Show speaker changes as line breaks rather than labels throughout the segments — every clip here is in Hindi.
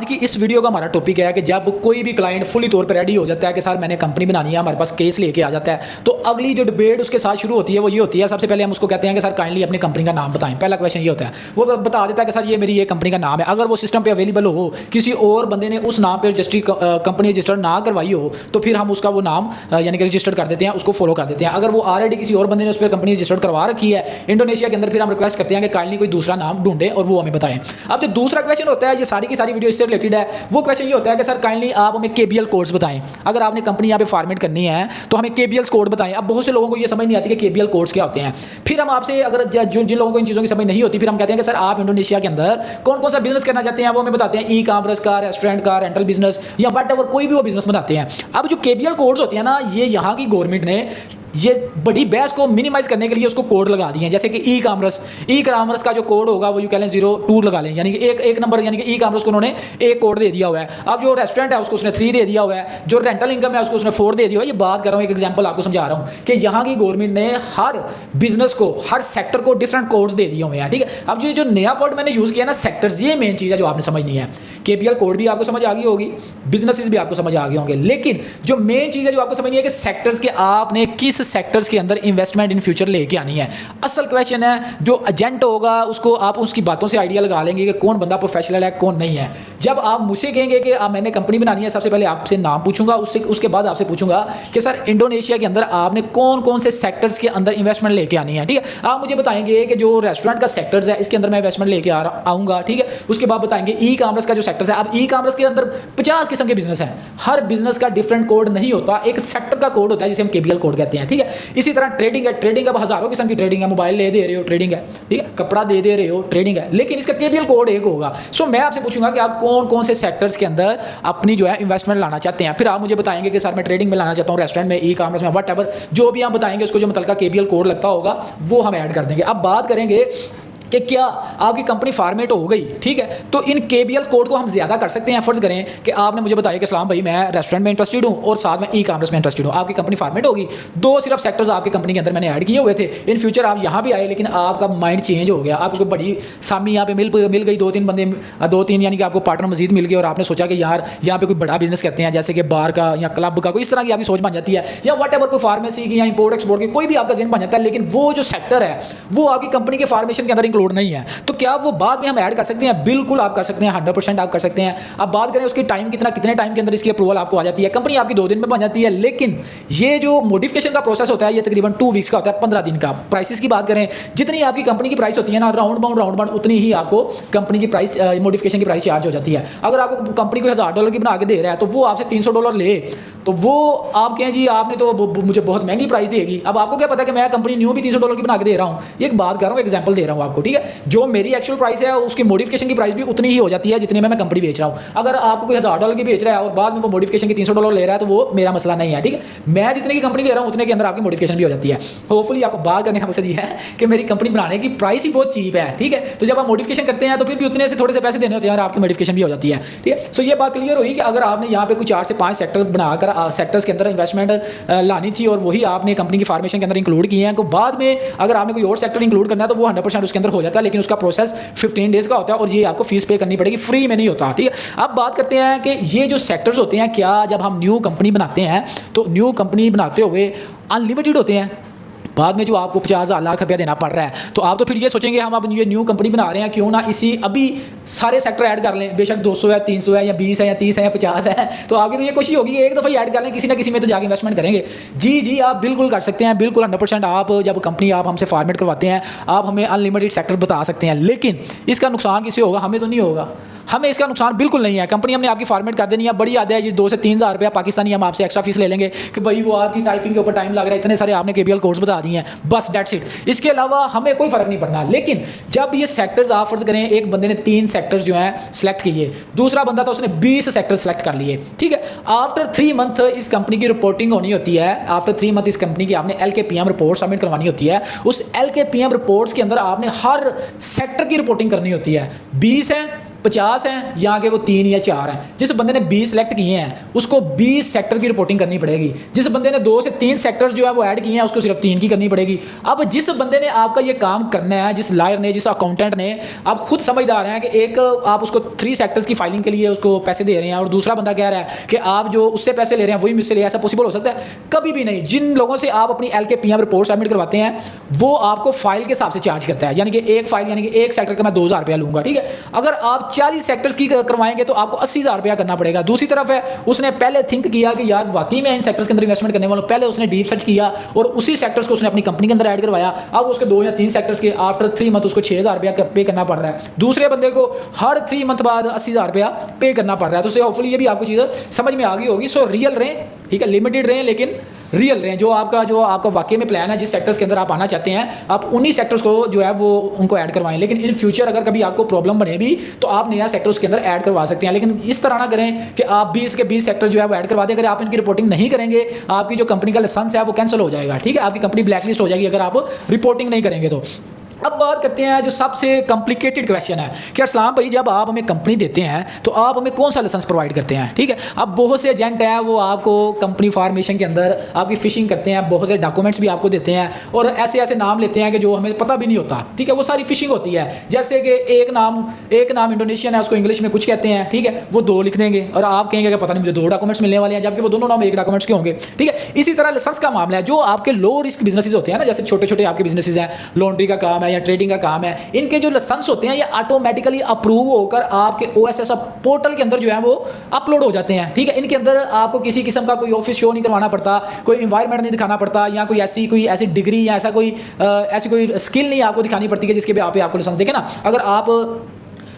आज की इस वीडियो का हमारा टॉपिक है कि जब कोई भी क्लाइंट फुली तौर पर रेडी हो जाता है कि सर मैंने कंपनी बनानी है, हमारे पास केस लेके आ जाता है, तो अगली जो डिबेट उसके साथ शुरू होती है वो ये होती है। सबसे पहले हम उसको कहते हैं कि सर काइंडली अपनी कंपनी का नाम बताएं। पहला क्वेश्चन ये होता है, वो बता देता है कि सर ये मेरी ये कंपनी का नाम है। अगर वो सिस्टम पे अवेलेबल हो, किसी और बंदे ने उस नाम पर कंपनी रजिस्टर ना करवाई हो, तो फिर हम उसका वो नाम यानी कि रजिस्टर कर देते हैं, उसको फॉलो कर देते हैं। अगर वो ऑलरेडी किसी और बंदे ने उस पर कंपनी रजिस्टर करवा रखी है इंडोनेशिया के अंदर, फिर हम रिक्वेस्ट करते हैं कि काइंडली कोई दूसरा नाम ढूंढे और वो हमें बताएं। अब जो दूसरा क्वेश्चन होता है, ये सारी की सारी वीडियो इससे रिलेटेड है। वो क्वेश्चन ये होता है कि सर काइंडली आप हमें केबीएल कोड्स बताएं। अगर आपने कंपनी यहाँ पे फॉर्मेट करनी है तो हमें केबीएल कोड बताएं। अब बहुत से लोगों को ये समझ नहीं आती कि केबीएल कोड्स क्या होते हैं। फिर हम आपसे, अगर जिन लोगों को इन चीज़ों की समझ नहीं होती, फिर हम कहते हैं कि सर आप इंडोनेशिया के अंदर कौन कौन सा बिजनेस करना चाहते हैं, वो हमें बताते हैं। ई कॉमर्स का, रेस्टोरेंट का, रेंटल बिजनेस या वट एवर, कोई भी वो बिजनेस बताते हैं। अब जो केबीएल कोड्स होते हैं ना, ये यहाँ की गवर्नमेंट ने ये बड़ी बहस को मिनिमाइज करने के लिए उसको कोड लगा दिए हैं। जैसे कि ई कॉमर्स का जो कोड होगा वो यू कह लें 02 लगा लें, यानी कि एक नंबर, यानी कि ई कॉमर्स को उन्होंने एक कोड दे दिया हुआ है। अब जो रेस्टोरेंट है उसको उसने 3 दे दिया हुआ है, जो रेंटल इनकम है उसको उसने 4 दे दिया हुआ है। ये बात कर रहा हूँ, एक एग्जांपल आपको समझा रहा हूँ कि यहाँ की गवर्नमेंट ने हर बिजनेस को, हर सेक्टर को डिफरेंट कोड्स दे दिए हुए हैं। ठीक है, अब जो नया वर्ड मैंने यूज़ किया ना, सेक्टर्स, ये मेन चीज़ है जो आपने समझनी है। केपीएल कोड भी आपको समझ आ गई होगी, बिजनेसेस भी आपको समझ आ गए होंगे, लेकिन जो मेन चीज़ है जो आपको समझनी है कि सेक्टर्स के, आपने किस सेक्टर्स के अंदर इन्वेस्टमेंट इन फ्यूचर लेके आनी है। असल क्वेश्चन है, जो एजेंट होगा उसको आप उसकी बातों से आइडिया लगा लेंगे कि कौन बंदा प्रोफेशनल है कौन नहीं है। जब आप मुझसे कहेंगे कि आप मैंने कंपनी बनानी है, सबसे पहले आपसे नाम पूछूंगा, उसके बाद आपसे पूछूंगा कि सर इंडोनेशिया के अंदर आपने कौन कौन से सेक्टर्स के अंदर इन्वेस्टमेंट लेके आनी है। ठीक है, आप मुझे बताएंगे कि जो रेस्टोरेंट का सेक्टर्स है इसके अंदर मैं इन्वेस्टमेंट लेके आऊंगा। ठीक है, उसके बाद बताएंगे ई कॉमर्स का जो सेक्टर्स है। अब ई कॉमर्स के अंदर 50 किस्म के बिजनेस है, हर बिजनेस का डिफरेंट कोड नहीं होता, एक सेक्टर का कोड होता है जिसे हम केबीएल कोड कहते हैं। ठीक है, इसी तरह ट्रेडिंग है, ट्रेडिंग अब हजारों किस्म की ट्रेडिंग है, मोबाइल दे रहे हो ट्रेडिंग है, ठीक है, कपड़ा दे रहे हो ट्रेडिंग है, लेकिन इसका केबीएल कोड एक होगा। सो मैं आपसे पूछूंगा कि आप कौन कौन से सेक्टर्स के अंदर अपनी जो है इन्वेस्टमेंट लाना चाहते हैं। फिर आप मुझे बताएंगे कि सर मैं ट्रेडिंग में लाना चाहता हूँ, रेस्टोरेंट में, ई कॉमर्स में, वट एवर, जो भी आप बताएंगे उसको जो मतलब केबीएल कोड लगता होगा वो हम ऐड कर देंगे। अब बात करेंगे कि क्या आपकी कंपनी फॉर्मेट हो गई, ठीक है, तो इन केबीएल कोड को हम ज़्यादा कर सकते हैं। फर्ज करें कि आपने मुझे बताया कि सलाम भाई मैं रेस्टोरेंट में इंटरेस्टेड हूँ और साथ में ई कॉमर्स में इंटरेस्टेड हूँ। आपकी कंपनी फॉर्मेट होगी, दो सिर्फ सेक्टर्स आपकी कंपनी के अंदर मैंने ऐड किए हुए थे। इन फ्यूचर आप यहाँ भी आए, लेकिन आपका माइंड चेंज हो गया, आपको बड़ी सामी यहाँ पे मिल गई, दो तीन यानी कि आपको पार्टनर मजीद मिल गए और आपने सोचा कि यार यहाँ पे कोई बड़ा बिजनेस करते हैं, जैसे कि बार का या क्लब का, कोई इस तरह की आपकी सोच बन जाती है, या वट एवर, कोई फार्मेसी की या इंपोर्ट एक्सपोर्ट की, कोई भी आपका जहन बन जाता है, लेकिन वो जो सेक्टर है वो आपकी कंपनी के फॉर्मेशन के अंदर इंक्लूड नहीं है। तो क्या वो बाद में हम ऐड कर सकते हैं? बिल्कुल आप कर सकते हैं, 100% आप कर सकते हैं। अब बात करें उसकी टाइम कितने टाइम के अंदर इसकी अप्रूवल आपको आ जाती है। कंपनी आपकी 2 दिन में बन जाती है, लेकिन ये जो मॉडिफिकेशन का प्रोसेस होता है ये तकरीबन 2 वीक्स का होता है, 15 दिन का। प्राइसेस की बात करें, जितनी आपकी कंपनी की प्राइस होती है ना, राउंड बाउंड उतनी ही आपको कंपनी की प्राइस, मॉडिफिकेशन की प्राइस चार्ज हो जाती है। अगर आपको कंपनी को $1000 की बना के दे रहा है तो वो आपसे $300 ले, तो वो आप कहें जी आपने तो मुझे बहुत महंगी प्राइस देगी। अब आपको क्या पता कि मैं कंपनी न्यू भी $300 की बना के दे रहा हूँ। एक बात कर रहा हूँ, एग्जाम्पल दे रहा हूँ आपको, ठीक है। जो मेरी एक्चुअल प्राइस है उसकी मॉडिफिकेशन की प्राइस भी उतनी ही हो जाती है जितने में मैं कंपनी बेच रहा हूँ। अगर आपको कोई $1000 की बेच रहा है और बाद में वो मॉडिफिकेशन की $300 ले रहा है तो वो मेरा मसला नहीं है, ठीक है। मैं जितने की कंपनी दे रहा हूँ उतने के अंदर आपकी मॉडिफिकेशन भी हो जाती है। होपफुली आपको बात करने का मकसद ये है कि मेरी कंपनी बनाने की प्राइस ही बहुत चीप है, ठीक है। तो जब आप मॉडिफिकेशन करते हैं तो फिर भी उतने से थोड़े से पैसे देने होते हैं और आपकी मॉडिफिकेशन भी हो जाती है, ठीक है। सो ये बात क्लियर हुई कि अगर आपने यहाँ पे कुछ 4 से 5 सेक्टर बनाकर सेक्टर्स के अंदर इन्वेस्टमेंट लानी थी और वही आपने कंपनी की फॉर्मेशन के अंदर इंक्लूड किए हैं, तो बाद में अगर आपने कोई और सेक्टर इंक्लूड करना है तो वो 100% उसके अंदर हो जाता है, लेकिन उसका प्रोसेस 15 डेज का होता है और ये आपको फीस पे करनी पड़ेगी, फ्री में नहीं होता, ठीक है। अब बात करते हैं कि ये जो सेक्टर्स होते हैं, क्या जब हम न्यू कंपनी बनाते हैं तो न्यू कंपनी बनाते हुए अनलिमिटेड होते हैं? बाद में जो आपको 50,000 लाख रुपया देना पड़ रहा है, तो आप तो फिर ये सोचेंगे हम अब ये न्यू कंपनी बना रहे हैं, क्यों ना इसी अभी सारे सेक्टर ऐड कर लें, बेशक 200 है, 300 है या 20 है या 30 है या 50 है, तो आगे तो ये कोशिश होगी एक दफ़ा ही ऐड कर लें, किसी ना किसी में तो जाके इन्वेस्टमेंट करेंगे। जी आप बिल्कुल कर सकते हैं, बिल्कुल 100%। आप जब कंपनी आप हमसे फॉर्मेट करवाते हैं, आप हमें अनलिमिटेड सेक्टर बता सकते हैं, लेकिन इसका नुकसान किसी होगा? हमें तो नहीं होगा, हमें इसका नुकसान बिल्कुल नहीं है। कंपनी हमने आपकी फॉर्मेट कर देनी है, बड़ी आदत है जी 2 से 3 हज़ार रुपया पाकिस्तानी हम आपसे एक्स्ट्रा फीस ले लेंगे कि भाई वो आपकी टाइपिंग के ऊपर टाइम लग रहा है, इतने सारे आपने केबीएल कोर्स बता दिए हैं, बस डेट्स इट। इसके अलावा हमें कोई फर्क नहीं पड़ना। लेकिन जब ये सेक्टर्स आप फर्ज करें, एक बंदे ने 3 सेक्टर्स जो हैं सेलेक्ट किए, दूसरा बंदा था उसने 20 सेक्टर सेलेक्ट कर लिए, ठीक है। आफ्टर 3 मंथ इस कंपनी की रिपोर्टिंग होनी होती है। आफ्टर 3 मंथ इस कंपनी की आपने LKPM रिपोर्ट सबमिट करवानी होती है। उस LKPM रिपोर्ट्स के अंदर आपने हर सेक्टर की रिपोर्टिंग करनी होती है। 20 है 50 हैं या कि वो 3 या 4 हैं। जिस बंदे ने 20 सेलेक्ट किए हैं उसको 20 सेक्टर की रिपोर्टिंग करनी पड़ेगी। जिस बंदे ने 2 से 3 सेक्टर्स जो है वो ऐड किए हैं उसको सिर्फ 3 की करनी पड़ेगी। अब जिस बंदे ने आपका ये काम करना है, जिस लॉयर ने, जिस अकाउंटेंट ने, आप खुद समझदार हैं कि एक आप उसको 3 सेक्टर्स की फाइलिंग के लिए उसको पैसे दे रहे हैं और दूसरा बंदा कह रहा है कि आप जो उससे पैसे ले रहे हैं वही मुझसे ले। ऐसा पॉसिबल हो सकता है? कभी भी नहीं। जिन लोगों से आप अपनी LKPM रिपोर्ट सबमिट करवाते हैं वो आपको फाइल के हिसाब से चार्ज करता है, यानी कि एक फाइल यानी कि एक सेक्टर का मैं 2000 रुपया लूंगा, ठीक है। अगर आप 40 सेक्टर्स की करवाएंगे तो आपको 80,000 रुपया करना पड़ेगा। दूसरी तरफ है उसने पहले थिंक किया कि यार वाकई में इन सेक्टर्स के अंदर इन्वेस्टमेंट करने वालों, पहले उसने डीप सर्च किया और उसी सेक्टर्स को उसने अपनी कंपनी के अंदर ऐड करवाया। अब उसके 2 या 3 सेक्टर्स के आफ्टर 3 मंथ उसको 6,000 रुपया पे करना पड़ रहा है। दूसरे बंदे को हर 3 मंथ बाद 80,000 रुपया पे करना पड़ रहा है। तो उससे होपफुली ये भी आपको चीज़ समझ में आ गई होगी। सो रियल रहें, ठीक है, लिमिटेड रहें लेकिन रियल रहें। जो आपका वाकई में प्लान है, जिस सेक्टर्स के अंदर आप आना चाहते हैं, आप उन्हीं सेक्टर्स को जो है वो उनको ऐड करवाएं। लेकिन इन फ्यूचर अगर कभी आपको प्रॉब्लम बने भी तो आप नया सेक्टर उसके अंदर ऐड करवा सकते हैं। लेकिन इस तरह ना करें कि आप 20 के 20 सेक्टर जो है वो ऐड करवा दें। अगर आप इनकी रिपोर्टिंग नहीं करेंगे आपकी जो कंपनी का लाइसेंस है वो कैंसिल हो जाएगा, ठीक है, आपकी कंपनी ब्लैकलिस्ट हो जाएगी अगर आप रिपोर्टिंग नहीं करेंगे तो। अब बात करते हैं जो सबसे कॉम्प्लिकेटेड क्वेश्चन है कि अस्सलाम भाई जब आप हमें कंपनी देते हैं तो आप हमें कौन सा लाइसेंस प्रोवाइड करते हैं, ठीक है। अब बहुत से एजेंट हैं वो आपको कंपनी फॉर्मेशन के अंदर आपकी फिशिंग करते हैं, बहुत से डॉक्यूमेंट्स भी आपको देते हैं और ऐसे ऐसे नाम लेते हैं कि जो हमें पता भी नहीं होता, ठीक है, वो सारी फिशिंग होती है। जैसे कि एक नाम इंडोनेशियन है, उसको इंग्लिश में कुछ कहते हैं, ठीक है, वो 2 लिख देंगे और आप कहेंगे कि पता नहीं मुझे 2 डॉक्यूमेंट्स मिलने वाले हैं, जबकि वो दोनों नाम एक डॉक्यूमेंट्स के होंगे, ठीक है। इसी तरह लाइसेंस का मामला है। जो आपके लो रिस्क बिजनेसेस होते हैं ना, जैसे छोटे छोटे आपके बिजनेसेस हैं, लॉन्ड्री का काम है या ट्रेडिंग का काम है, इनके जो लाइसेंस होते हैं ये ऑटोमेटिकली अप्रूव होकर आपके OSS पोर्टल के अंदर जो है वो अपलोड हो जाते हैं, ठीक है। इनके अंदर आपको किसी किस्म का कोई ऑफिस शो नहीं करवाना पड़ता, कोई एनवायरनमेंट नहीं दिखाना पड़ता या कोई ऐसी डिग्री या ऐसी कोई स्किल नहीं आपको दिखानी पड़ती है जिसके पे आपको लाइसेंस देखे ना।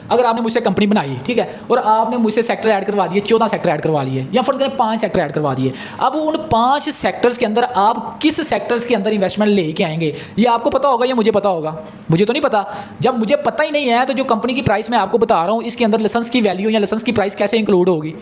अगर आपने मुझसे कंपनी बनाई, ठीक है, और आपने मुझसे सेक्टर ऐड करवा दिए, 14 सेक्टर ऐड करवा लिए या फर्ज करें 5 सेक्टर ऐड करवा दिए। अब उन 5 सेक्टर्स के अंदर आप किस सेक्टर्स के अंदर इन्वेस्टमेंट लेके आएंगे ये आपको पता होगा या मुझे पता होगा? मुझे तो नहीं पता। जब मुझे पता ही नहीं है तो जो कंपनी की प्राइस मैं आपको बता रहा हूँ इसके अंदर लाइसेंस की वैल्यू या लाइसेंस की प्राइस कैसे इंक्लूड होगी?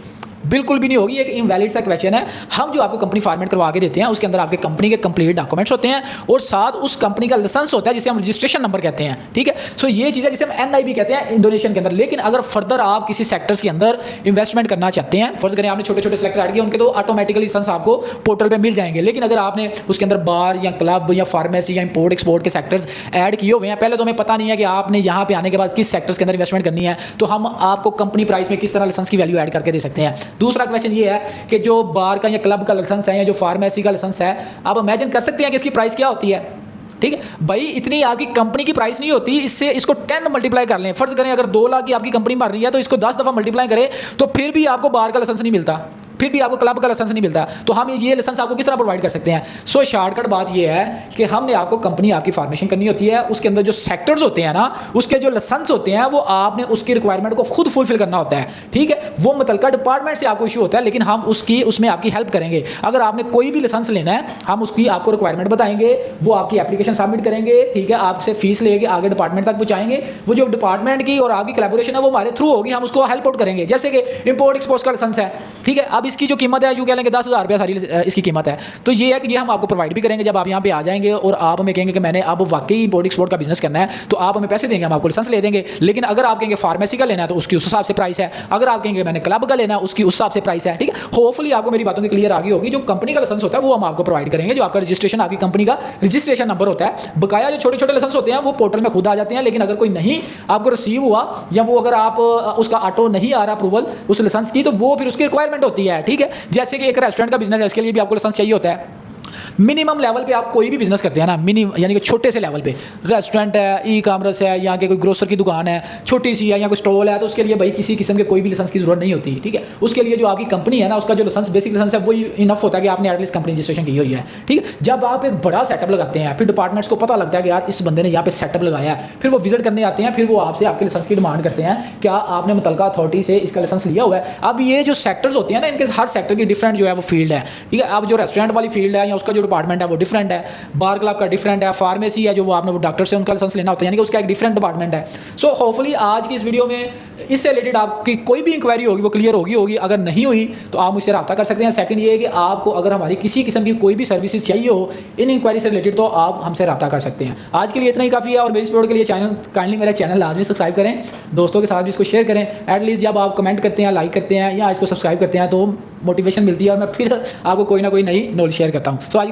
बिल्कुल भी नहीं होगी। एक इनवैलिड सा क्वेश्चन है। हम जो आपको कंपनी फॉर्मेट करवा के देते हैं उसके अंदर आपके कंपनी के कंप्लीट डॉक्यूमेंट्स होते हैं और साथ उस कंपनी का लाइसेंस होता है जिसे हम रजिस्ट्रेशन नंबर कहते हैं, ठीक है। सो ये चीज़ है जिसे हम NIB कहते हैं इंडोनेशियन के अंदर। लेकिन अगर फर्दर आप किसी सेक्टर्स के अंदर इन्वेस्टमेंट करना चाहते हैं, फर्ज करें आपने छोटे छोटे सेक्टर ऐड किए, उनके तो ऑटोमेटिकली लाइसेंस आपको पोर्टल पर मिल जाएंगे। लेकिन अगर आपने उसके अंदर बार या क्लब या फार्मेसी या इंपोर्ट एक्सपोर्ट के सेक्टर्स ऐड किए हुए हैं, पहले तो हमें पता नहीं है कि आपने यहाँ पे आने के बाद किस सेक्टर्स के अंदर इन्वेस्टमेंट करनी है, तो हम आपको कंपनी प्राइस में किस तरह लाइसेंस की वैल्यू ऐड करके दे सकते हैं। दूसरा क्वेश्चन ये है कि जो बार का या क्लब का लाइसेंस है या जो फार्मेसी का लाइसेंस है, आप इमेजिन कर सकते हैं कि इसकी प्राइस क्या होती है, ठीक है भाई। इतनी आपकी कंपनी की प्राइस नहीं होती, इससे इसको 10 मल्टीप्लाई कर लें। फर्ज करें अगर 2 लाख की आपकी कंपनी बन रही है तो इसको 10 दफ़ा मल्टीप्लाई करें तो फिर भी आपको बार का लाइसेंस नहीं मिलता, फिर भी आपको क्लब का लाइसेंस नहीं मिलता। तो हम ये लाइसेंस आपको किस तरह प्रोवाइड कर सकते हैं? सो शॉर्टकट बात ये है कि हमने आपको कंपनी आपकी फॉर्मेशन करनी होती है, उसके अंदर जो सेक्टर्स होते हैं ना, उसके जो लाइसेंस होते हैं वो आपने उसकी रिक्वायरमेंट को खुद फुलफिल करना होता है, ठीक है। वो मुतलका डिपार्टमेंट से आपको इशू होता है लेकिन हम उसमें आपकी हेल्प करेंगे। अगर आपने कोई भी लाइसेंस लेना है हम उसकी आपको रिक्वायरमेंट बताएंगे, वो आपकी एप्लीकेशन सबमिट करेंगे, ठीक है, आपसे फीस लेके आगे डिपार्टमेंट तक पहुंचाएंगे। वो जो डिपार्टमेंट की और आपकी कोलैबोरेशन है वो हमारे थ्रू होगी, हम उसको हेल्प आउट करेंगे। जैसे कि इंपोर्ट एक्सपोर्ट का लाइसेंस है, ठीक है, अब इसकी जो कीमत है कह लेंगे 10,000 रुपया सारी इसकी कीमत है। तो ये है कि ये हम आपको प्रोवाइड भी करेंगे। जब आप यहाँ पे आ जाएंगे और आप हमें कहेंगे कि मैंने अब वाकई इंपोर्ट एक्सपोर्ट का बिजनेस करना है तो आप हमें पैसे देंगे, हम आपको लाइसेंस ले देंगे। लेकिन अगर आप कहेंगे फार्मेसी का लेना है तो उसकी उस हिसाब से प्राइस है, अगर आप कहेंगे मैंने क्लब का लेना है उसकी उस हिसाब से प्राइस है, ठीक है। होपफुली आपको मेरी बातों की क्लियर आ गई होगी। जो कंपनी का लाइसेंस होता है वो हम आपको प्रोवाइड करेंगे, जो आपका रजिस्ट्रेशन आपकी कंपनी का रजिस्ट्रेशन नंबर होता है। बकाया जो छोटे छोटे लाइसेंस होते हैं वो पोर्टल में खुद आ जाते हैं, लेकिन अगर कोई नहीं आपको रिसीव हुआ या वो अगर आप उसका ऑटो नहीं आ रहा अप्रूवल उस लाइसेंस की, तो वो फिर उसकी रिक्वायरमेंट होती है, ठीक है। जैसे कि एक रेस्टोरेंट का बिजनेस है, इसके लिए भी आपको लाइसेंस चाहिए होता है। मिनिमम लेवल पे आप कोई भी बिजनेस करते हैं ना, मिनिमम यानी कि छोटे से लेवल पे, रेस्टोरेंट है, ई कॉमर्स है, यहाँ के कोई ग्रोसर की दुकान है छोटी सी है या कोई स्टॉल है, तो उसके लिए भाई किसी किस्म के कोई भी लाइसेंस की जरूरत नहीं होती, ठीक है। उसके लिए जो आपकी कंपनी है ना उसका जो लाइसेंस बेसिक लाइसेंस है वही इनफ होता है कि आपने एटलीस्ट कंपनी रजिस्ट्रेशन की हुई है, ठीक है। जब आप एक बड़ा सेटअप लगाते हैं फिर डिपार्टमेंट्स को पता लगता है कि यार इस बंदे ने यहाँ पे सेटअप लगाया है, फिर वो विजिट करने आते हैं, फिर वो आपसे आपके लाइसेंस की डिमांड करते हैं, क्या आपने मुतलका अथॉरिटी से इसका लाइसेंस लिया हुआ है। अब ये जो सेक्टर्स होते हैं ना, इनके हर सेक्टर की डिफरेंट जो है वो फील्ड है, ठीक है। अब जो रेस्टोरेंट वाली फील्ड है या उसका जो डिपार्टमेंट है वो डिफरेंट है, बार क्लब का डिफरेंट है, फार्मेसी है जो वो आपने वो डॉक्टर से उनका लाइसेंस लेना होता है, यानी कि उसका एक डिफरेंट डिपार्टमेंट है। सो होपफुली आज की इस वीडियो में इससे रिलेटेड आपकी कोई भी इंक्वायरी होगी वो क्लियर होगी। अगर नहीं हुई तो आप मुझसे रब्ता कर सकते हैं। सेकंड ये है कि आपको अगर हमारी किसी किस्म की कोई भी सर्विसेज चाहिए हो इन इंक्वायरी से रिलेटेड तो आप हमसे रब्ता कर सकते हैं। आज के लिए इतना ही काफ़ी है, और मेरी सपोर्ट के लिए काइंडली मेरा चैनल लाजमी सब्सक्राइब करें, दोस्तों के साथ भी इसको शेयर करें। एटलीस्ट जब आप कमेंट करते हैं, लाइक करते हैं या इसको सब्सक्राइब करते हैं तो मोटिवेशन मिलती है और मैं फिर आपको कोई ना कोई नई नॉलेज शेयर करता हूँ। सो आज